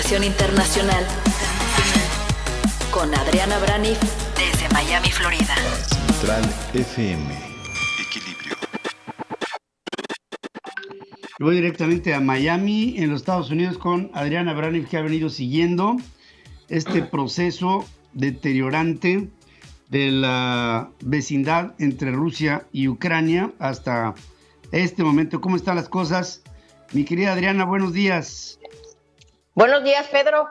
Conexión Internacional con Adriana Braniff desde Miami, Florida. Central FM. Equilibrio. Voy directamente a Miami, en los Estados Unidos, con Adriana Braniff, que ha venido siguiendo este proceso deteriorante de la vecindad entre Rusia y Ucrania hasta este momento. ¿Cómo están las cosas? Mi querida Adriana, buenos días. Buenos días, Pedro.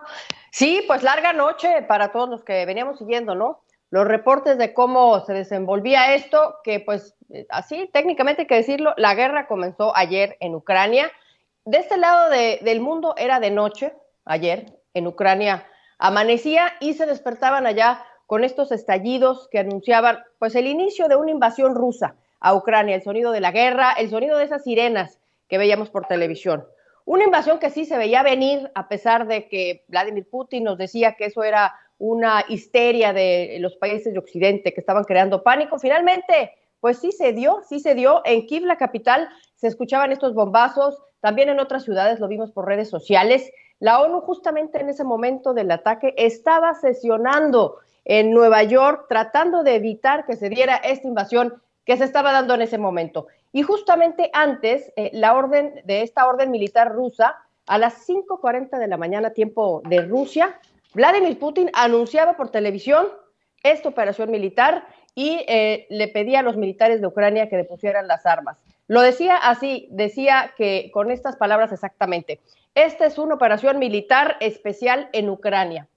Sí, pues larga noche para todos los que veníamos siguiendo, ¿no? Los reportes de cómo se desenvolvía esto, que pues así técnicamente hay que decirlo, la guerra comenzó ayer en Ucrania. De este lado del mundo era de noche, ayer en Ucrania amanecía y se despertaban allá con estos estallidos que anunciaban pues el inicio de una invasión rusa a Ucrania, el sonido de la guerra, el sonido de esas sirenas que veíamos por televisión. Una invasión que sí se veía venir, a pesar de que Vladimir Putin nos decía que eso era una histeria de los países de Occidente que estaban creando pánico. Finalmente, pues sí se dio. En Kiev, la capital, se escuchaban estos bombazos, también en otras ciudades lo vimos por redes sociales. La ONU justamente en ese momento del ataque estaba sesionando en Nueva York, tratando de evitar que se diera esta invasión que se estaba dando en ese momento. Y justamente antes, esta orden militar rusa, a las 5:40 de la mañana, tiempo de Rusia, Vladimir Putin anunciaba por televisión esta operación militar y le pedía a los militares de Ucrania que depusieran las armas. Lo decía así, decía que con estas palabras exactamente: esta es una operación militar especial en Ucrania.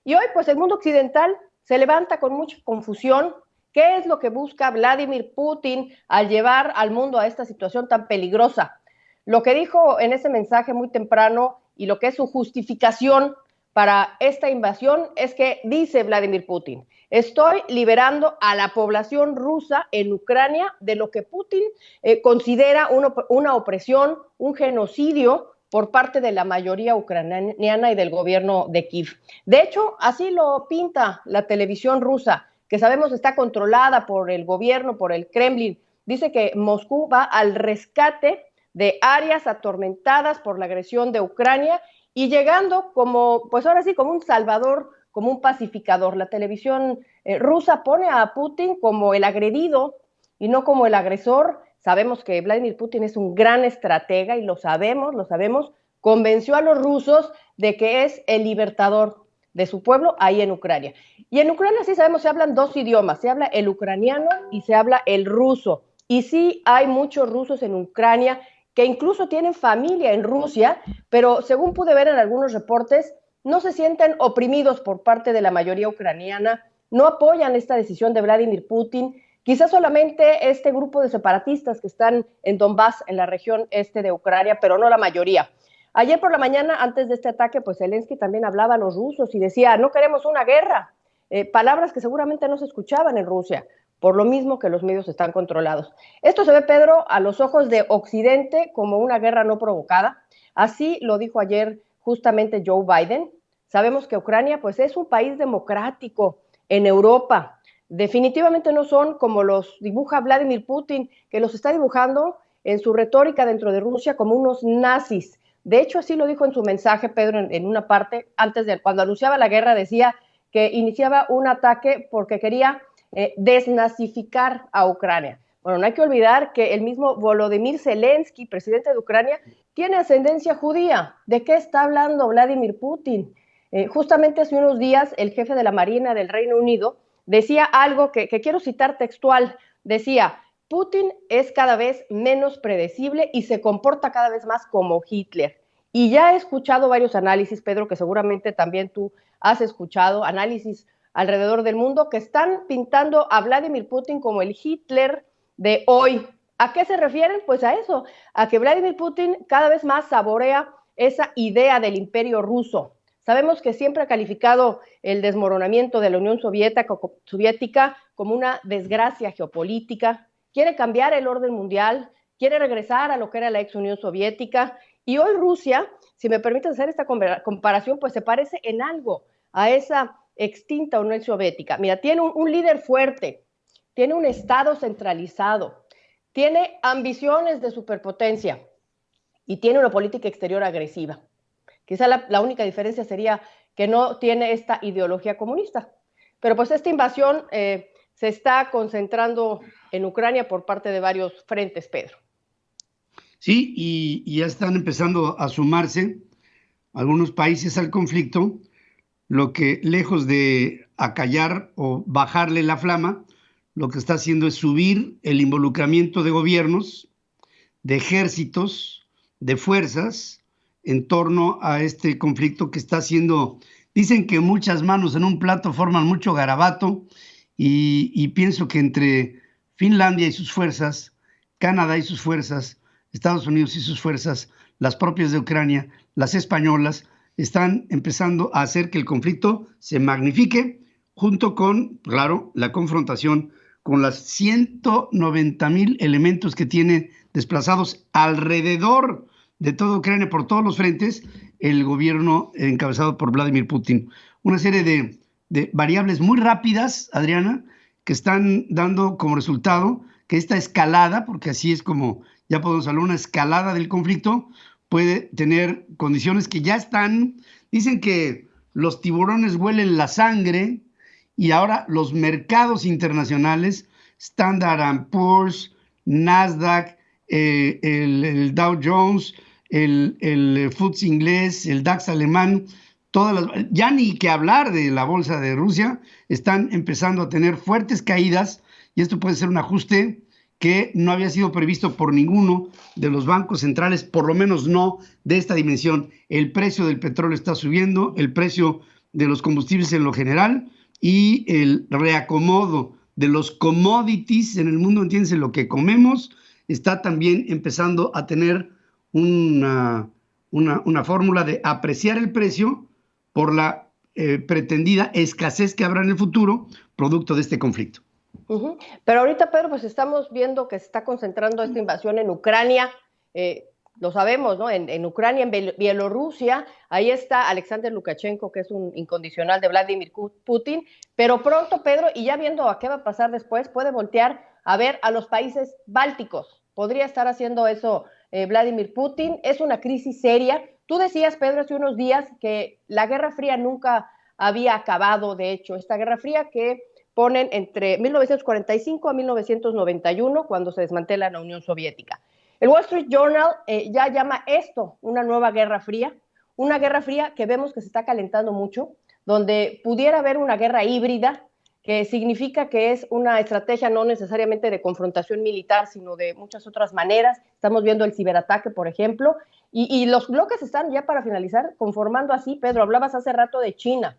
Y hoy, pues el mundo occidental se levanta con mucha confusión. ¿Qué es lo que busca Vladimir Putin al llevar al mundo a esta situación tan peligrosa? Lo que dijo en ese mensaje muy temprano y lo que es su justificación para esta invasión es que dice Vladimir Putin: estoy liberando a la población rusa en Ucrania de lo que Putin considera una opresión, un genocidio por parte de la mayoría ucraniana y del gobierno de Kiev. De hecho, así lo pinta la televisión rusa, que sabemos está controlada por el gobierno, por el Kremlin. Dice que Moscú va al rescate de áreas atormentadas por la agresión de Ucrania y llegando como, pues ahora sí, como un salvador, como un pacificador. La televisión rusa pone a Putin como el agredido y no como el agresor. Sabemos que Vladimir Putin es un gran estratega y lo sabemos, convenció a los rusos de que es el libertador de su pueblo ahí en Ucrania. Y en Ucrania sí sabemos, se hablan dos idiomas, se habla el ucraniano y se habla el ruso. Y sí hay muchos rusos en Ucrania que incluso tienen familia en Rusia, pero según pude ver en algunos reportes, no se sienten oprimidos por parte de la mayoría ucraniana, no apoyan esta decisión de Vladimir Putin. Quizás solamente este grupo de separatistas que están en Donbass, en la región este de Ucrania, pero no la mayoría. Ayer por la mañana, antes de este ataque, pues Zelensky también hablaba a los rusos y decía: no queremos una guerra. Palabras que seguramente no se escuchaban en Rusia, por lo mismo que los medios están controlados. Esto se ve, Pedro, a los ojos de Occidente como una guerra no provocada. Así lo dijo ayer justamente Joe Biden. Sabemos que Ucrania pues es un país democrático en Europa. Definitivamente no son como los dibuja Vladimir Putin, que los está dibujando en su retórica dentro de Rusia como unos nazis. De hecho, así lo dijo en su mensaje, Pedro, en una parte, antes de cuando anunciaba la guerra, decía que iniciaba un ataque porque quería desnazificar a Ucrania. Bueno, no hay que olvidar que el mismo Volodymyr Zelensky, presidente de Ucrania, tiene ascendencia judía. ¿De qué está hablando Vladimir Putin? Justamente hace unos días, el jefe de la Marina del Reino Unido decía algo que quiero citar textual. Decía: Putin es cada vez menos predecible y se comporta cada vez más como Hitler. Y ya he escuchado varios análisis, Pedro, que seguramente también tú has escuchado, análisis alrededor del mundo, que están pintando a Vladimir Putin como el Hitler de hoy. ¿A qué se refieren? Pues a eso, a que Vladimir Putin cada vez más saborea esa idea del imperio ruso. Sabemos que siempre ha calificado el desmoronamiento de la Unión Soviética como una desgracia geopolítica. Quiere cambiar el orden mundial, quiere regresar a lo que era la ex Unión Soviética. Y hoy Rusia, si me permite hacer esta comparación, pues se parece en algo a esa extinta Unión Soviética. Mira, tiene un líder fuerte, tiene un Estado centralizado, tiene ambiciones de superpotencia y tiene una política exterior agresiva. Quizá la única diferencia sería que no tiene esta ideología comunista. Pero pues esta invasión se está concentrando en Ucrania por parte de varios frentes, Pedro. Sí, y ya están empezando a sumarse algunos países al conflicto, lo que lejos de acallar o bajarle la flama, lo que está haciendo es subir el involucramiento de gobiernos, de ejércitos, de fuerzas en torno a este conflicto que está haciendo. Dicen que muchas manos en un plato forman mucho garabato y pienso que entre Finlandia y sus fuerzas, Canadá y sus fuerzas, Estados Unidos y sus fuerzas, las propias de Ucrania, las españolas, están empezando a hacer que el conflicto se magnifique junto con, claro, la confrontación con las 190,000 elementos que tiene desplazados alrededor de toda Ucrania por todos los frentes el gobierno encabezado por Vladimir Putin. Una serie de variables muy rápidas, Adriana, que están dando como resultado que esta escalada, porque así es como ya podemos hablar, una escalada del conflicto, puede tener condiciones que ya están. Dicen que los tiburones huelen la sangre y ahora los mercados internacionales, Standard & Poor's, Nasdaq, el Dow Jones, el FTSE inglés, el DAX alemán, ya ni que hablar de la bolsa de Rusia, están empezando a tener fuertes caídas y esto puede ser un ajuste que no había sido previsto por ninguno de los bancos centrales, por lo menos no de esta dimensión. El precio del petróleo está subiendo, el precio de los combustibles en lo general y el reacomodo de los commodities en el mundo, entiéndase, lo que comemos, está también empezando a tener una fórmula de apreciar el precio por la pretendida escasez que habrá en el futuro, producto de este conflicto. Uh-huh. Pero ahorita, Pedro, pues estamos viendo que se está concentrando esta invasión en Ucrania, lo sabemos, ¿no? En Ucrania, en Bielorrusia, ahí está Alexander Lukashenko, que es un incondicional de Vladimir Putin, pero pronto, Pedro, y ya viendo a qué va a pasar después, puede voltear a ver a los países bálticos. Podría estar haciendo eso Vladimir Putin. Es una crisis seria. Tú decías, Pedro, hace unos días que la Guerra Fría nunca había acabado, de hecho, esta Guerra Fría que ponen entre 1945 a 1991, cuando se desmantela la Unión Soviética. El Wall Street Journal ya llama esto una nueva Guerra Fría que vemos que se está calentando mucho, donde pudiera haber una guerra híbrida, que significa que es una estrategia no necesariamente de confrontación militar, sino de muchas otras maneras. Estamos viendo el ciberataque, por ejemplo, y los bloques están ya para finalizar conformando así. Pedro, hablabas hace rato de China.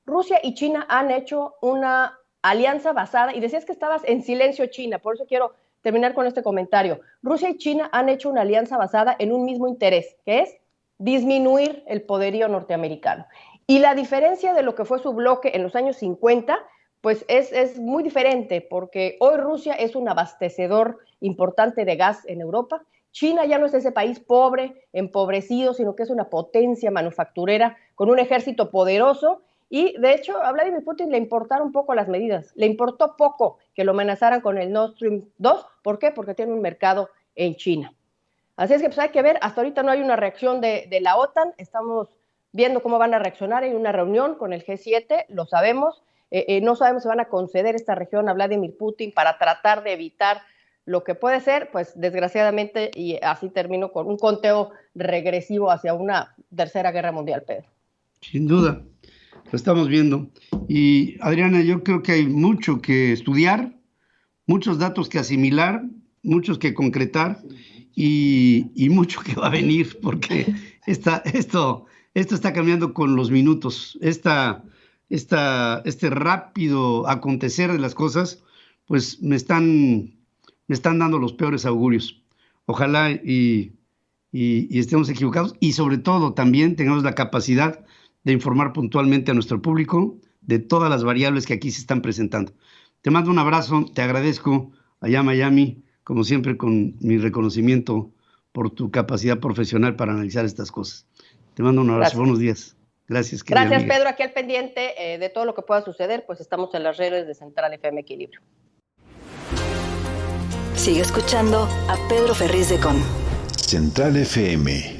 Rusia y China han hecho una alianza basada, y decías que estabas en silencio, China, por eso quiero terminar con este comentario. Rusia y China han hecho una alianza basada en un mismo interés, que es disminuir el poderío norteamericano. Y la diferencia de lo que fue su bloque en los años 50, pues es muy diferente, porque hoy Rusia es un abastecedor importante de gas en Europa. China ya no es ese país pobre, empobrecido, sino que es una potencia manufacturera con un ejército poderoso. Y, de hecho, a Vladimir Putin le importaron poco las medidas. Le importó poco que lo amenazaran con el Nord Stream 2. ¿Por qué? Porque tiene un mercado en China. Así es que pues hay que ver. Hasta ahorita no hay una reacción de la OTAN. Estamos viendo cómo van a reaccionar. Hay una reunión con el G7, lo sabemos. No sabemos si van a conceder esta región a Vladimir Putin para tratar de evitar lo que puede ser, pues, desgraciadamente, y así termino con un conteo regresivo hacia una tercera guerra mundial, Pedro. Sin duda. Lo estamos viendo. Y Adriana, yo creo que hay mucho que estudiar, muchos datos que asimilar, muchos que concretar y mucho que va a venir, porque esto está cambiando con los minutos. Este rápido acontecer de las cosas, pues me están dando los peores augurios. Ojalá y estemos equivocados y sobre todo también tengamos la capacidad de informar puntualmente a nuestro público de todas las variables que aquí se están presentando. Te mando un abrazo, te agradezco allá en Miami, como siempre, con mi reconocimiento por tu capacidad profesional para analizar estas cosas. Te mando un abrazo, gracias. Buenos días. Gracias, querida Gracias, amiga. Pedro, aquí al pendiente de todo lo que pueda suceder, pues estamos en las redes de Central FM Equilibrio. Sigue escuchando a Pedro Ferriz de Con. Central FM.